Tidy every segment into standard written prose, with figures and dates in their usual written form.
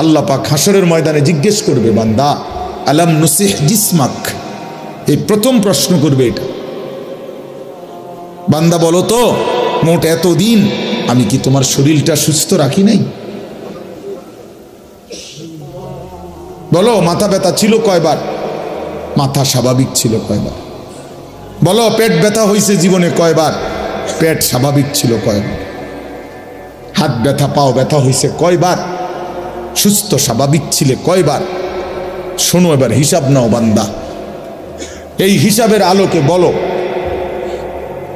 আল্লাহ পাক হাসরের ময়দানে জিজ্ঞেস করবে, বান্দা আলাম নুসিহ জিসমাক, এই প্রথম প্রশ্ন করবে এটা। বান্দা বলো তো, মোট এতদিন আমি কি তোমার শরীরটা সুস্থ রাখি নাই? বলো, মাথা ব্যথা ছিল কয়বার? মাথা স্বাভাবিক ছিল কয়বার? বলো, পেট ব্যথা হয়েছে জীবনে কয়বার? পেট স্বাভাবিক ছিল কয়বার? হাত ব্যথা পাও ব্যথা হয়েছে কয়বার? সুস্থ স্বাভাবিক ছিলে কয়বার? শোনো, এবার হিসাব নাও বান্দা। এই হিসাবের আলোকে বলো,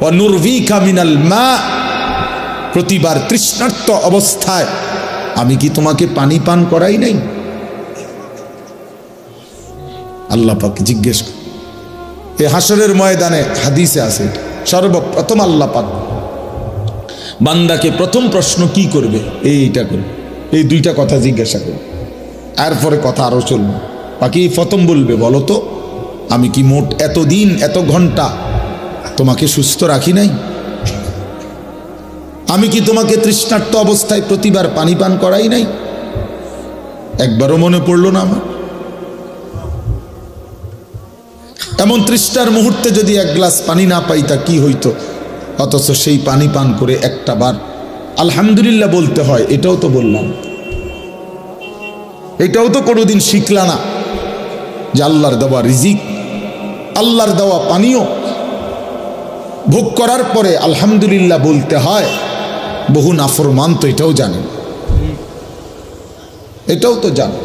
ওয়ানুরভিকা মিনাল মা, প্রতিবার তৃষ্ণার্ত অবস্থায় আমি কি তোমাকে পানি পান করাই নাই? আল্লাহ পাক জিজ্ঞেস করে। এই হাসরের ময়দানে হাদিসে আছে, সর্বপ্রথম আল্লাহ পাক বান্দাকে প্রথম প্রশ্ন কি করবে? এইটা করবে, এই দুইটা কথা জিজ্ঞাসা করবে, এরপরে কথা আরো চলবে। বাকি প্রথম বলবে, বলো তো আমি কি মোট এতদিন এত ঘন্টা তোমাকে সুস্থ রাখি নাই? আমি কি তোমাকে তৃষ্ণার্ত অবস্থায় প্রতিবার পানি পান করাই নাই? একবারও মনে পড়লো না আমার? এমন তৃষ্ণার মুহূর্তে যদি এক গ্লাস পানি না পাইতা কি হইতো? অথচ সেই পানি পান করে একটা বার আলহামদুলিল্লাহ বলতে হয়, এটাও তো বললাম, এটাও তো কোনোদিন শিখলা না যে আল্লাহর দেওয়া রিজিক, আল্লাহর দেওয়া পানীয় ভোগ করার পরে আলহামদুলিল্লাহ বলতে হয়। বহু নাফরমান তো এটাও জানেন, এটাও তো জানে।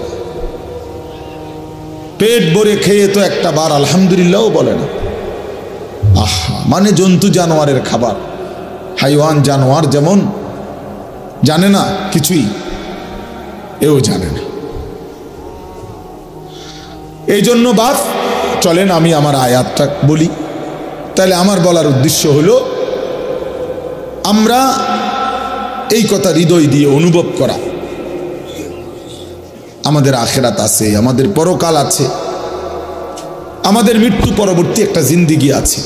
পেট ভরে খেয়ে তো একটা বার আলহামদুলিল্লাহও বলে না। আহা, মানে জন্তু জানোয়ারের খাবার, হাইওয়ান জানোয়ার যেমন জানে না কিছুই, এও জানে না। এই জন্য বাপ চলেন আমি আমার আয়াতটা বলি। তাহলে আমার বলার উদ্দেশ্য হলো, আমরা এই কথা হৃদয় দিয়ে অনুভব করা, আমাদের আখিরাত আছে, আমাদের পরকাল আছে, আমাদের মৃত্যু পরবর্তী একটা জিন্দেগি আছে,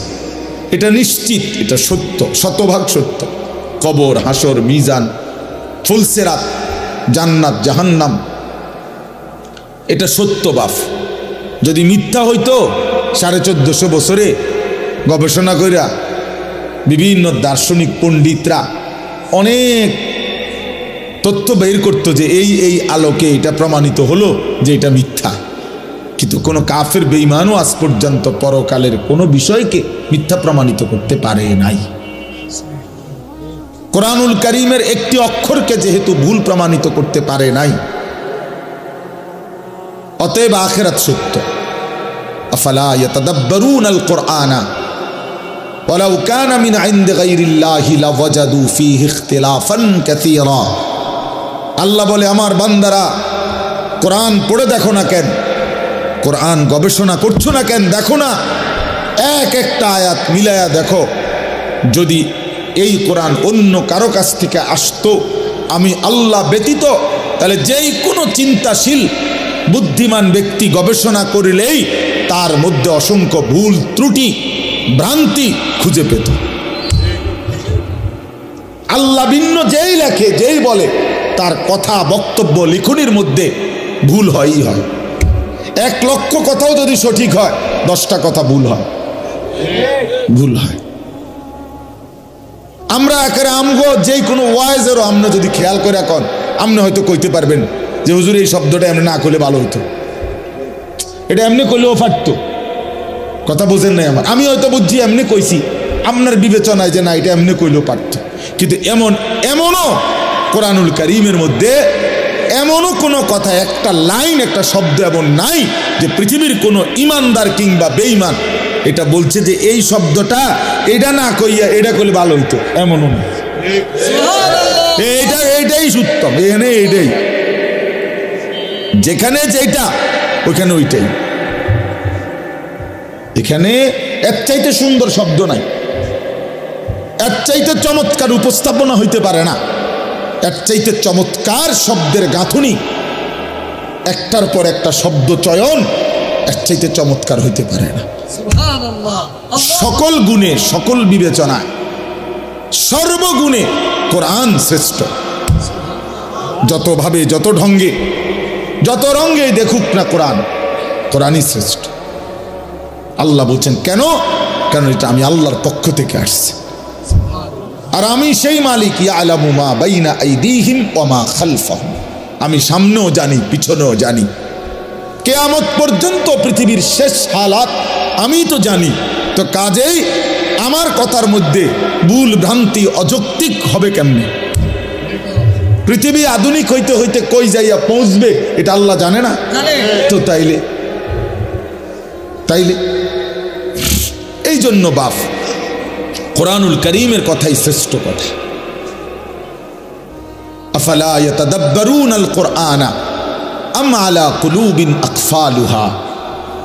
এটা নিশ্চিত, এটা সত্য, শতভাগ সত্য। কবর, হাসর, মিজান, ফুলসেরাত, জান্নাত, জাহান্নাম, এটা সত্য বাপ। যদি মিথ্যা হইতো 1450 বছরে গবেষণা কইরা বিভিন্ন দার্শনিক পণ্ডিতরা অনেক তথ্য বের করতো যে এই আলোকে এটা প্রমাণিত হলো যে এটা মিথ্যা। কিন্তু কোনো কাফের বেঈমানও আজ পর্যন্ত পরকালের কোনো বিষয়কে মিথ্যা প্রমাণিত করতে পারে নাই। কোরআনুল কারীমের একটি অক্ষরকে যেহেতু ভুল প্রমাণিত করতে পারে নাই, অতএব আখিরাত সত্য। আফালা ইয়াতাদাব্বারুনাল কুরআনা ওয়ালাউ কানা মিন ইনদি গায়রিল্লাহি লাওয়াজাদু ফীহি ইখতিলাফান কাসীরা। আল্লাহ বলে, আমার বান্দারা কোরআন পড়ে দেখো না কেন, কোরআন গবেষণা করছো না কেন, দেখো না এক একটা আয়াত মিলায়া দেখো। যদি এই কোরআন অন্য কারো কাছ থেকে আসতো আমি আল্লাহ ব্যতীত, তাহলে যেই কোনো চিন্তাশীল বুদ্ধিমান ব্যক্তি গবেষণা করিলেই তার মধ্যে অসংখ্য ভুল ত্রুটি ভ্রান্তি খুঁজে পেত। আল্লাহ ভিন্ন যেই লেখে, যেই বলে, তার কথা বক্তব্য লিখনির মধ্যে ভুল হয়ই হয়। 1 লক্ষ কথাও যদি সঠিক হয়, 10টা কথা ভুল হয়, ভুল হয়। আমরা একেবারে আমগো যেই কোনো ওয়াইজেরও আমরা যদি খেয়াল করে এখন আপনি হয়তো কইতে পারবেন যে হুজুর এই শব্দটা এমনি না করলে ভালো হতো, এটা এমনি করলেও পারতো। কথা বোঝেন নাই আমার? আমি হয়তো বুঝছি এমনি কইছি, আপনার বিবেচনায় যে না এটা এমনি কইলেও পারতো। কিন্তু এমনও কোরআনুল কারীমের মধ্যে এমনও কোনো কথা, একটা লাইন, একটা শব্দ এমন নাই যে পৃথিবীর কোনো ইমানদার কিংবা বেঈমান এটা বলছে যে এই শব্দটা এটা না কইয়া এটা করলে ভালো হইতো, এমনও না। এইটাই উত্তম, এখানে এইটাই, যেখানে যেটা ওইখানে ওইটাই। এখানে এর চাইতে সুন্দর শব্দ নাই, এর চাইতে চমৎকার উপস্থাপনা হইতে পারে না, এর চাইতে চমৎকার শব্দের গাঁথুনি, একটার পর একটা শব্দ চয়ন এর চাইতে চমৎকার হইতে পারে না। সকল গুণে, সকল বিবেচনায়, সর্বগুণে কোরআন শ্রেষ্ঠ। যতভাবে, যত ঢঙ্গে যত রঙেই দেখুক না কোরআন, কোরআনই শ্রেষ্ঠ। আল্লাহ বলছেন কেন? কারণ এটা আমি আল্লাহর পক্ষ থেকে আসছে, আর আমি সেই মালিক, ইয়ালামু মা বাইনা আইদিহিম ওয়া মা খালফাহুম, আমি সামনেও জানি পিছনেও জানি, কিয়ামত পর্যন্ত পৃথিবীর শেষ হালাত আমি তো জানি। তো কাজেই আমার কথার মধ্যে ভুল ভ্রান্তি অযৌক্তিক হবে কেমনে? পৃথিবী আধুনিক হইতে হইতে কই যাইয়া পৌঁছবে এটা আল্লাহ জানে না? তো তাইলে এই জন্য বাপ, কোরআনুল কারীমের কথাই শ্রেষ্ঠ কথা। আফালা ইয়াতাদাব্বারুনাল কুরআনা আম আলা কুলুবিন আকফালুহা।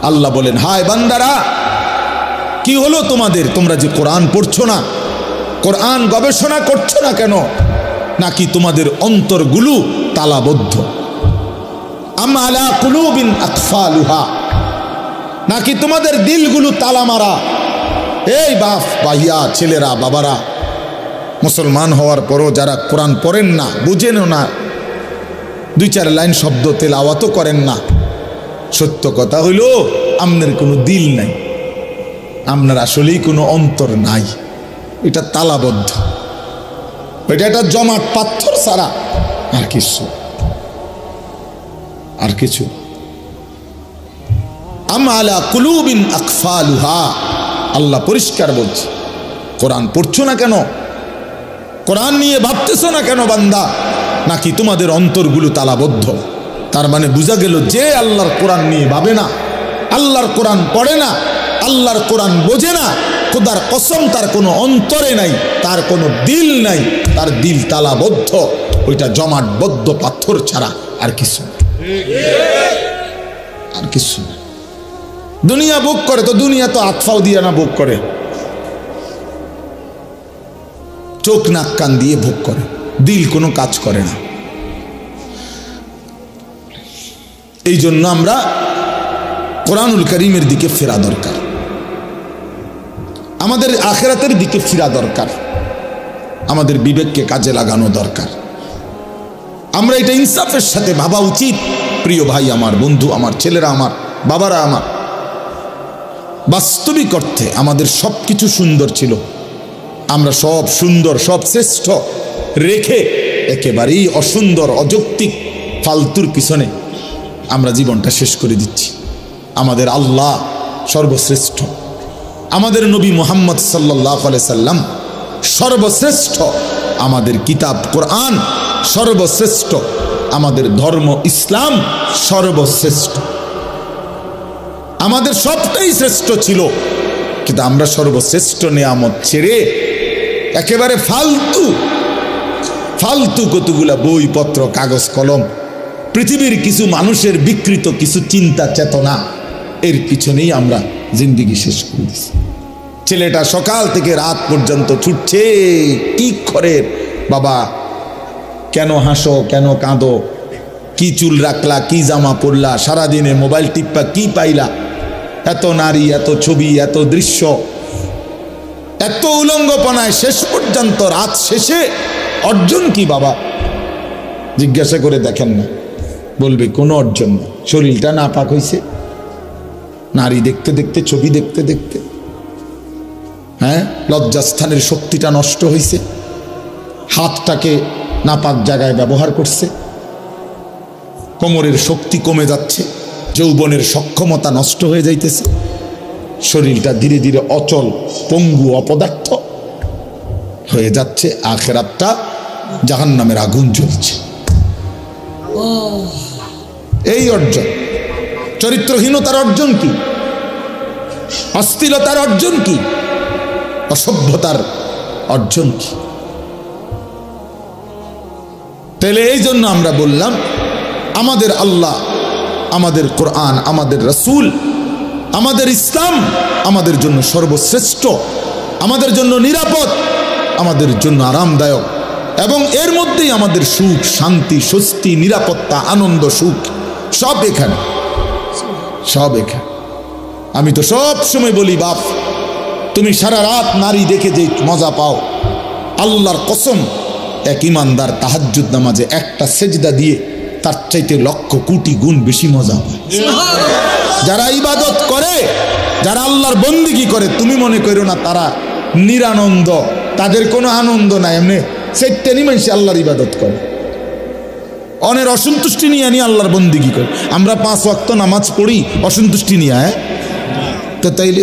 আল্লাহ বলেন, হায় বান্দারা, কি হলো তোমাদের? তোমরা যে কোরআন পড়ছো না, কোরআন গবেষণা করছো না কেন? নাকি তোমাদের অন্তরগুলো তালাবদ্ধ? আম আলা কুলুবিন আকফালুহা, নাকি তোমাদের দিলগুলো তালা মারা? এই বাপ, ভাইয়া, ছেলেরা, বাবারা, মুসলমান হওয়ার পরও যারা কোরআন পড়েন না, বুঝেনও না, 2-4 লাইন শব্দ তেলাওয়াতও করেন না, সত্য কথা হইল আপনার কোনো দিল নাই, আপনার আসলেই কোনো অন্তর নাই, এটা তালাবদ্ধ, এটা একটা জমাট পাথর ছাড়া আর কিছু। আম আলা কুলুবিন আকফালুহা, আল্লাহ পরিষ্কার বলছে। কোরআন পড়ছো না কেন? কোরআন নিয়ে ভাবতেছো না কেন বান্দা? নাকি তোমাদের অন্তরগুলো তালাবদ্ধ? তার মানে বোঝা গেল যে আল্লাহর কোরআন নিয়ে ভাবে না, আল্লাহর কোরআন পড়ে না, আল্লাহর কোরআন বোঝে না, খোদার কসম তার কোনো অন্তরে নাই, তার কোনো দিল নাই, তার দিল তালাবদ্ধ, ওইটা জমাটবদ্ধ পাথর ছাড়া আর কিছু না। দুনিয়া ভোগ করে তো দুনিয়া তো আতফাও দিয়ে না ভোগ করে, চোখ নাক কান দিয়ে ভোগ করে, দিল কোনো কাজ করে না। এই জন্য আমরা কোরআনুল কারীমের দিকে ফেরা দরকার, আমাদের আখিরাতের দিকে ফিরা দরকার, আমাদের বিবেককে কাজে লাগানো দরকার। আমরা এটা ইনসাফের সাথে ভাবা উচিত। প্রিয় ভাই আমার, বন্ধু আমার, ছেলেরা আমার, বাবারা আমার, বাস্তবিক অর্থে আমাদের সব কিছু সুন্দর ছিল, আমরা সব সুন্দর, সব শ্রেষ্ঠ রেখে একেবারেই অসুন্দর, অযৌক্তিক, ফালতুর পিছনে আমরা জীবনটা শেষ করে দিচ্ছি। আমাদের আল্লাহ সর্বশ্রেষ্ঠ, আমাদের নবী মুহাম্মদ সাল্লাল্লাহু আলাইহি সাল্লাম সর্বশ্রেষ্ঠ, আমাদের কিতাব কোরআন সর্বশ্রেষ্ঠ, আমাদের ধর্ম ইসলাম সর্বশ্রেষ্ঠ, আমাদের সবটাই শ্রেষ্ঠ ছিল। কিন্তু আমরা সর্বশ্রেষ্ঠ নিয়ামত ছেড়ে একেবারে ফালতু কতগুলা বইপত্র, কাগজ কলম, পৃথিবীর কিছু মানুষের বিকৃত কিছু চিন্তা চেতনা, এর পিছনেই আমরা জিন্দিগি শেষ করে দিচ্ছি। ছেলেটা সকাল থেকে রাত পর্যন্ত ছুটছে, কি করে বাবা, কেন হাসো, কেন কাঁদো, কি চুল রাখলা, কি জামা পরলা, সারাদিনে মোবাইল টিপ্পা কি পাইলা, এত নারী, এত ছবি, এত দৃশ্য, এত উলঙ্গপনায় শেষ পর্যন্ত রাত শেষে অর্জন কি বাবা? জিজ্ঞাসা করে দেখেন না, বলবে কোনো অর্জন না। শরীরটা নাপাক হয়েছে, নারী দেখতে দেখতে, ছবি দেখতে দেখতে, হ্যাঁ, লজ্জাস্থানের শক্তিটা নষ্ট হয়েছে, হাতটাকে নাপাক জায়গায় ব্যবহার করছে, কোমরের শক্তি কমে যাচ্ছে, যৌবনের সক্ষমতা নষ্ট হয়ে যাইতেছে, শরীরটা ধীরে ধীরে অচল, পঙ্গু, অপদার্থ হয়ে যাচ্ছে। আখিরাতটা জাহান্নামের আগুন জ্বলছে। এই অর্জন, চরিত্রহীনতার অর্জন কি? অশ্লীলতার অর্জন কি? অসভ্যতার অর্জন কি? তাহলে এই জন্য আমরা বললাম, আমাদের আল্লাহ, আমাদের কোরআন, আমাদের রাসূল, আমাদের ইসলাম আমাদের জন্য সর্বশ্রেষ্ঠ, আমাদের জন্য নিরাপদ, আমাদের জন্য আরামদায়ক, এবং এর মধ্যেই আমাদের সুখ, শান্তি, স্বস্তি, নিরাপত্তা, আনন্দ, সুখ সব এখানে, সব এখানে। আমি তো সব সময় বলি, বাপ, তুমি সারা রাত নারী দেখে যে মজা পাও, আল্লাহর কসম, এক ইমানদার তাহাজ্জুদ নামাজে একটা সেজদা দিয়ে তার চাইতে লক্ষ কোটি গুণ বেশি মজা হয়। যারা ইবাদত করে, যারা আল্লাহর বন্দেগী করে, তুমি মনে করো না তারা নিরানন্দ, তাদের কোনো আনন্দ নাই। এমনি সেটানি মানুষ আল্লাহর ইবাদত করে, অনের অসন্তুষ্টি নিয়ে আল্লাহর বন্দেগী করে। আমরা 5 ওয়াক্ত নামাজ পড়ি অসন্তুষ্টি নিয়ে, তো তাইলে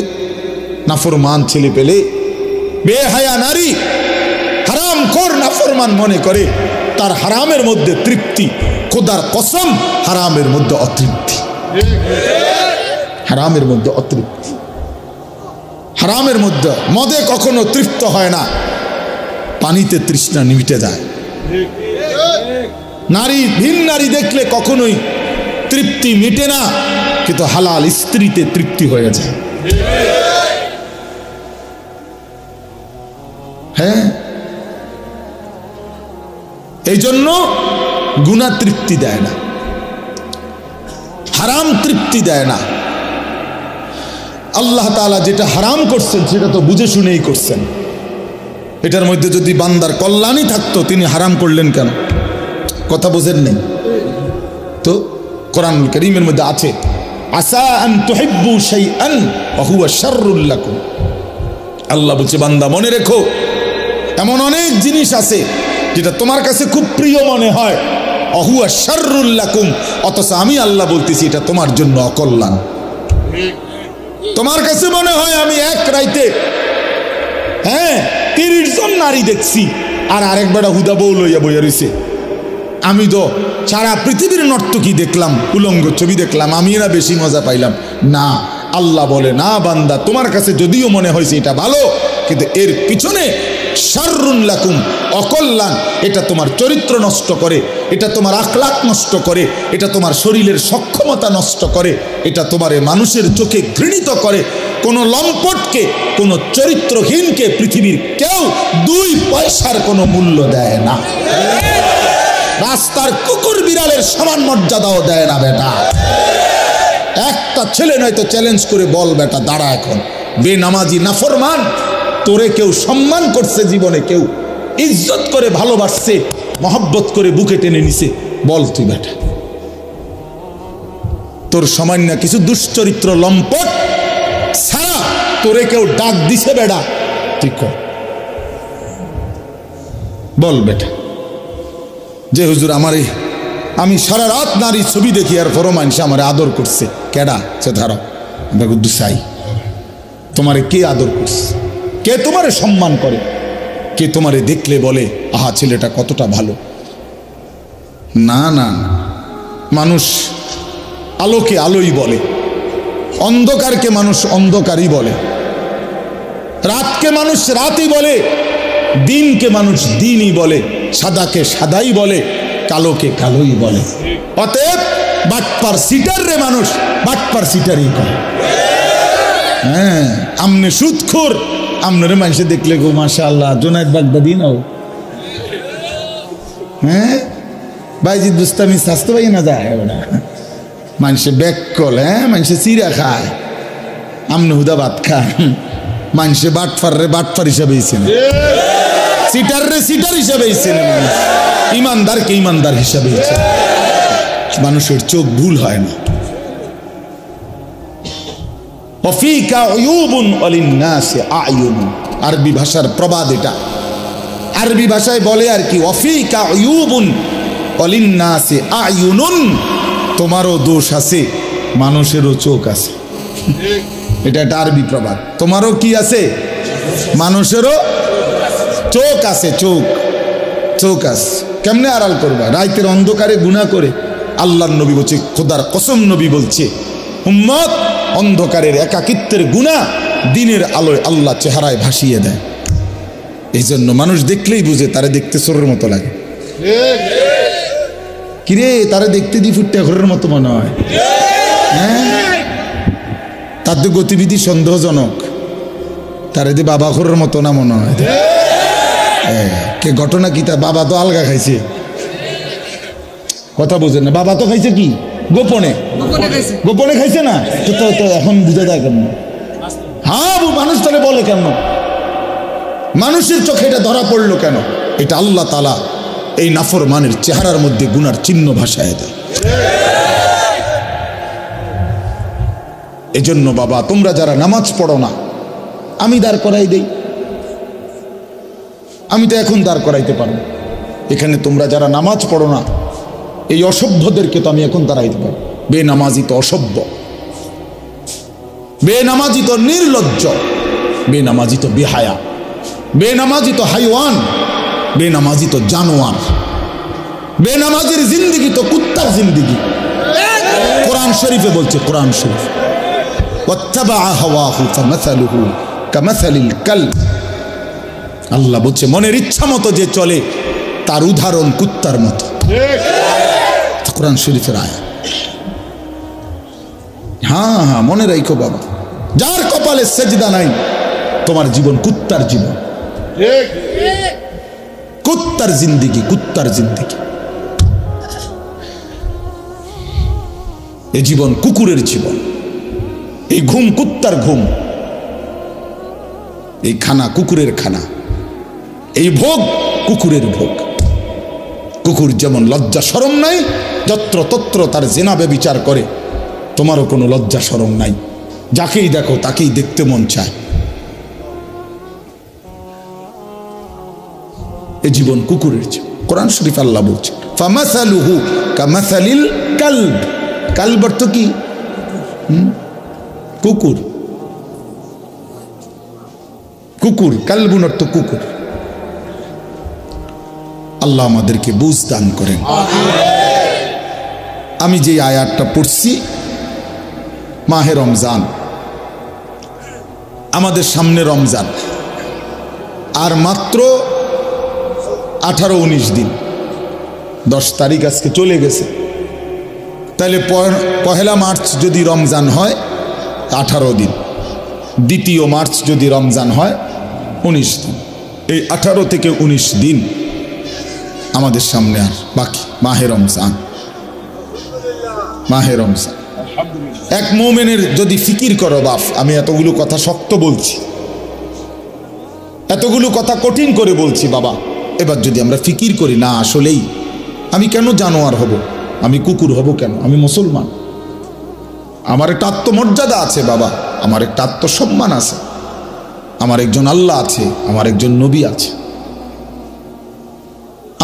নাফরমান ছেলে পেলে, বেহায়া নারী, হারাম খোর নাফরমান মনে করে তার হারামের মধ্যে তৃপ্তি। খোদার কসম, হারামের মধ্যে অতৃপ্তি, হারামের মধ্যে অতৃপ্তি। হারামের মধ্যে মদে কখনো তৃপ্ত হয় না, পানিতে তৃষ্ণা মিটে যায়। নারী, ভিন নারী দেখলে কখনোই তৃপ্তি মিটে না, কিন্তু হালাল স্ত্রীতে তৃপ্তি হয়ে যায়। হ্যাঁ, এই জন্য গুনাহ তৃপ্তি দেয় না, হারাম তৃপ্তি দেয় না। আল্লাহ তাআলা যেটা হারাম করছেন সেটা তো বুঝে শুনেই করছেন। এটার মধ্যে যদি বান্দার কল্যাণই থাকতো, তিনি হারাম করলেন কেন? কথা বোঝেন নেই তো? কোরআনুল কারীমের মধ্যে আছে, আসা আন তুহিব্বু শাইআন ওয়া হুয়া শাররুল লাকুম। আল্লাহ বলছে, বান্দা মনে রেখো, এমন অনেক জিনিস আছে যেটা তোমার কাছে খুব প্রিয় মনে হয়, ওয়া হুয়া শাররুল লাকুম, অথচ আমি আল্লাহ বলতেছি এটা তোমার জন্য অকল্যাণ। তোমার কাছে মনে হয় আমি এক রাইতে 30 জন নারী দেখছি, আর আরেক বেড়া হুদা বউ লইয়া বইয়া রইছে। আমি তো সারা পৃথিবীর নর্তকী দেখলাম, উলঙ্গ ছবি দেখলাম, আমি এরা বেশি মজা পাইলাম না। আল্লাহ বলে, না বান্দা, তোমার কাছে যদিও মনে হয়েছে এটা ভালো, কিন্তু এর পিছনে শাররুন লাকুম, অকল্যাণ। এটা তোমার চরিত্র নষ্ট করে, এটা তোমার আখলাক নষ্ট করে, এটা তোমার শরীরের সক্ষমতা নষ্ট করে, এটা তোমার মানুষের চোখে ঘৃণিত করে। কোনো লম্পটকে, কোনো চরিত্রহীনকে পৃথিবীর কেউ 2 পয়সার কোনো মূল্য দেয় না। রাস্তার কুকুর বিড়ালের সমান মর্যাদাও দেয় না বেটা। একটা ছেলে নয়তো চ্যালেঞ্জ করে বল, বেটা দাঁড়া, এখন বেনামাজি নাফরমান, তোরে কেউ সম্মান করছে জীবনে, কেউ ইজ্জত করে ভালোবাসছে, মহব্বত করে বুকে টেনে নিছে, বল তুই বেটা। তোর সামান্য কিছু দুশ্চরিত্র লম্পট ছাড়া তোরে কেউ ডাক দিছে বেটা, তুই কর, বল বেটা। যে হুজুর আমি সারা রাত নারী ছবি দেখি, আর পরও মানুষ আমার আদর করছে, কেডা? সে ধরো দুসাই, তোমারে কে আদর করছে? কে তোমারে সম্মান করে? কে তোমারে দেখলে বলে আহা ছেলেটা কতটা ভালো? না না, মানুষ আলোকে আলোই বলে, অন্ধকারকে মানুষ অন্ধকারই বলে, রাতকে মানুষ রাতই বলে, দিনকে মানুষ দিনই বলে, সাদাকে সাদাই বলে, কালোকে কালোই বলে। অতএব বাটপার সিটার রে মানুষ বাটপার সিটারই করে। হ্যাঁ, আমনে সুদখোর, আমনের মানুষে দেখলে গো মাশাআল্লাহ জোনায়েদ বাগদাদি নাও, হ্যাঁ বাইজিদ বুস্তামি স্বাস্থ্য পাই না যায় ওরা, মানুষে ব্যাককল, মানুষে চিরা খায়, আমনে হুদা ভাত খায়। মানুষে বাটফার রে বাটফার হিসাবে সিটার রে সিটার হিসাবে, ইমানদারকে ইমানদার হিসাবে। মানুষের চোখ ভুল হয় না। আরবি ভাষার প্রবাদ এটা, আরবি ভাষায় বলে আর কি, ওয়াফিকা উয়ুবুন ওয়ালিন্নাসি আয়ুনুন, তোমারও দোষ আছে, মানুষেরও চোখ আছে। এটা একটা আরবি প্রবাদ। তোমারও কি আছে? মানুষেরও চোখ আছে, চোখ আছে। কেমনে আড়াল করবা? রাতের অন্ধকারে গুনাহ করে। আল্লাহর নবী বলছে, খোদার কসম নবী বলছে, উম্মত অন্ধকারের একাকিত্বের গুনাহ দিনের আলোয় আল্লাহ চেহারায় ভাসিয়ে দেয়। এই জন্য মানুষ দেখলেই বুঝে তারে দেখতে চোরের মতো লাগে। কিরে, তারে দেখতে দি ফুটে ঘরের মতো মনে হয়। হ্যাঁ, তার তো গতিবিধি সন্দেহজনক, তারে দি বাবা ঘরের মতো না মনে হয়। কে ঘটনা কি? তা বাবা তো আলগা খাইছে, কথা বোঝেন না। বাবা তো খাইছে কি গোপনে, গোপনে খাইছে না তো এখন বুঝা যায় কেন? হ্যাঁ, মানুষ তাহলে বলে কেন? মানুষের চোখে এটা ধরা পড়লো কেন? এটা আল্লাহ তাআলা এই নাফরমানের চেহারার মধ্যে গুনার চিহ্ন ভাসায় দেয়। এজন্য বাবা, তোমরা যারা নামাজ পড়ো না, আমি দাঁড় করাই দেই। আমি তো এখন দাঁড় করাইতে পারবো। এখানে তোমরা যারা নামাজ পড়ো না, এই অসভ্যদেরকে তো আমি এখন দাঁড়াইতে পারবো। বেনামাজি তো অসভ্য, বেনামাজি তো নির্লজ্জ, বেনামাজি তো বেহায়া, বেনামাজি তো হাইওয়ান, বেনামাজি তো জানোয়ার, বেনামাজির জিন্দিগি তো কুত্তার জিন্দিগি। কোরআন শরীফে বলছে, কোরআন শরীফ, আল্লাহ বলছে মনের ইচ্ছা মতো যে চলে তার উদাহরণ কুত্তার মতো। কোরআন শরীফের আয়াত। হ্যাঁ হ্যাঁ, মনে রাখো বাবা, যার কপালে সেজদা নাই তোমার জীবন কুত্তার জীবন, কুত্তার জিন্দিগি, কুত্তার জিন্দিগি। এই জীবন কুকুরের জীবন, এই ঘুম কুত্তার ঘুম, এই খানা কুকুরের খানা, এই ভোগ কুকুরের ভোগ। কুকুর যেমন লজ্জা শরম নাই, যত্র তত্র তার জেনা ব্যভিচার করে, তোমারও কোনো লজ্জা শরম নাই, যাকেই দেখো তাকেই দেখতে মন চায়। এ জীবন কুকুরের জীবন। কোরআন শরীফ আল্লাহ বলছে ফামাসালুহু কামাসালিল কালব। কালব অর্থ কি? কুকুর। কুকুর, কালবুন অর্থ কুকুর। আল্লাহ আমাদেরকে বুঝ দান করেন। আমি যে আয়াতটা পড়ছি, মাহে রমজান, আমাদের সামনে রমজান, আর মাত্র 18-19 দিন, 10 তারিখ আজকে চলে গেছে। তাহলে পহেলা মার্চ যদি রমজান হয় 18 দিন, 2 মার্চ যদি রমজান হয় 19 দিন। এই 18 থেকে 19 দিন আমাদের সামনে আর বাকি। মাহে রমজান, মাহে রমজান। এক মুমিনের যদি ফিকির করো বাপ, আমি এতগুলো কথা শক্ত বলছি, এতগুলো কথা কঠিন করে বলছি বাবা, এবার যদি আমরা ফিকির করি, না আসলেই আমি কেন জানোয়ার হব, আমি কুকুর হব কেন, আমি মুসলমান, আমার একটা আত্মমর্যাদা আছে বাবা, আমার একটা আত্মসম্মান আছে, আমার একজন আল্লাহ আছে, আমার একজন নবী আছে,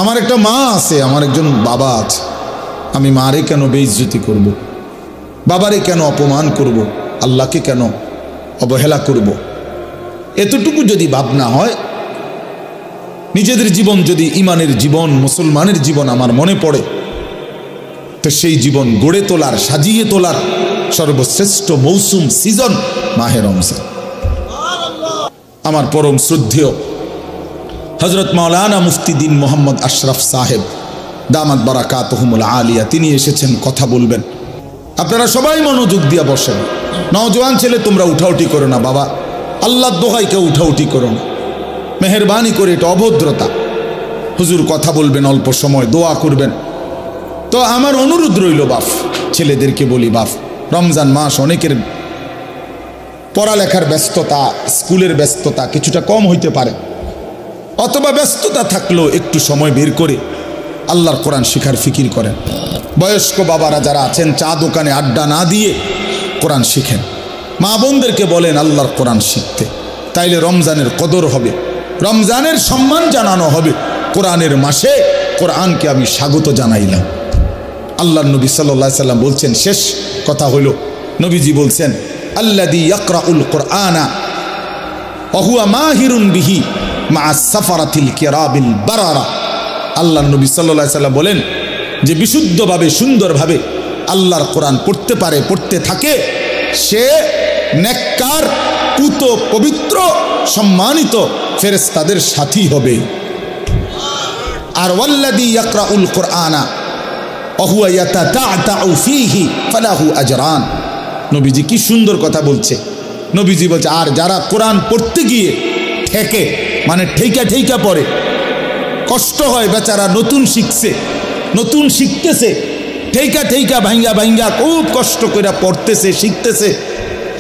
আমার একটা মা আছে, আমার একজন বাবা আছে। আমি মারে কেন বেইজ্জতি করব, বাবারে কেন অপমান করব, আল্লাহকে কেন অবহেলা করব? এতটুকু যদি ভাবনা হয়, নিজেদের জীবন যদি ইমানের জীবন, মুসলমানের জীবন আমার মনে পড়ে, তো সেই জীবন গড়ে তোলার, সাজিয়ে তোলার সর্বশ্রেষ্ঠ মৌসুম, সিজন মাহে রমজান। আমার পরম শ্রদ্ধেয় হযরত মাওলানা মুফতি দ্বীন মোহাম্মদ আশরাফ সাহেব দামাত বারাকাতুহুমুল আলিয়া, তিনি এসেছেন, কথা বলবেন। আপনারা সবাই মনোযোগ দিয়ে বসেন। নওজোয়ান ছেলে তোমরা উঠাউঠি করো না বাবা, আল্লাহর দোহাই কেউ উঠাউঠি করো না, মেহেরবানি করে, এটা অভদ্রতা। হুজুর কথা বলবেন, অল্প সময় দোয়া করবেন। তো আমার অনুরোধ রইল বাপ, ছেলেদেরকে বলি বাপ, রমজান মাস, অনেকের পড়ালেখার ব্যস্ততা, স্কুলের ব্যস্ততা কিছুটা কম হইতে পারে, অথবা ব্যস্ততা থাকলেও একটু সময় বের করে আল্লাহর কোরআন শিখার ফিকির করেন। বয়স্ক বাবারা যারা আছেন, চা দোকানে আড্ডা না দিয়ে কোরআন শিখেন। মা বোনদেরকে বলেন আল্লাহর কোরআন শিখতে, তাইলে রমজানের কদর হবে, রমজানের সম্মান জানানো হবে। কোরআনের মাসে কোরআনকে আমি স্বাগত জানাইলাম। আল্লাহর নবী সাল্লাল্লাহু আলাইহি সাল্লাম বলছেন, শেষ কথা হলো, নবীজি বলছেন আল্লাযী ইয়াকরাউল কুরআনা ওয়া হুয়া মাহিরুন বিহি মা'আস সাফারাতিল কিরামিল বারারা। আল্লাহর নবী সাল্লাল্লাহু আলাইহি সাল্লাম বলেন যে বিশুদ্ধভাবে, সুন্দরভাবে আল্লাহর কোরআন পড়তে পারে, পড়তে থাকে, সে নেককার, পুত, পবিত্র, সম্মানিত ফেরেশতাদের সাথী হবে। আর ওয়াল্লাযী ইয়াকরাউল কুরআনা ওয়া হুয়া ইয়াতাতা'তাউ ফীহি ফালাহু আজরান। নবীজি কি সুন্দর কথা বলছে। নবীজি বলছে, আর যারা কোরআন পড়তে গিয়ে ঠেকে, মানে ঠেকা ঠেকা পড়ে, কষ্ট হয় বেচারা, নতুন শিখছে, নতুন শিখতেছে, ঠেকা ঠেকা ভাঙ্গা ভাঙ্গা খুব কষ্ট করে পড়তেছে, শিখতেছে।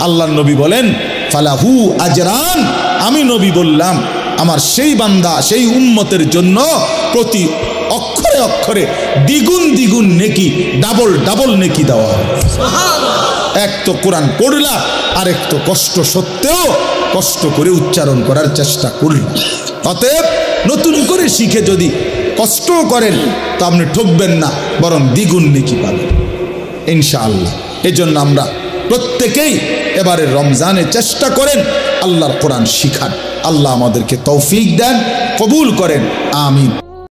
আল্লাহর নবী বলেন ফালাহু আজরান, আমি নবী বললাম আমার সেই বান্দা, সেই উম্মতের জন্য প্রতি অক্ষরে অক্ষরে দ্বিগুণ দ্বিগুণ নেকি, ডাবল ডাবল নেকি দেওয়া হয়। এক তো কোরআন পড়লা, আরেক তো কষ্ট সত্ত্বেও কষ্ট করে উচ্চারণ করার চেষ্টা করল। অতএব নতুন করে শিখে যদি কষ্টও করেন তো আপনি ঠকবেন না, বরং দ্বিগুণ নেকি পাবেন ইনশাআল্লাহ। এজন্য আমরা প্রত্যেকেই এবারের রমজানে চেষ্টা করেন আল্লাহর কোরআন শিখান। আল্লাহ আমাদেরকে তৌফিক দেন, কবুল করেন, আমিন।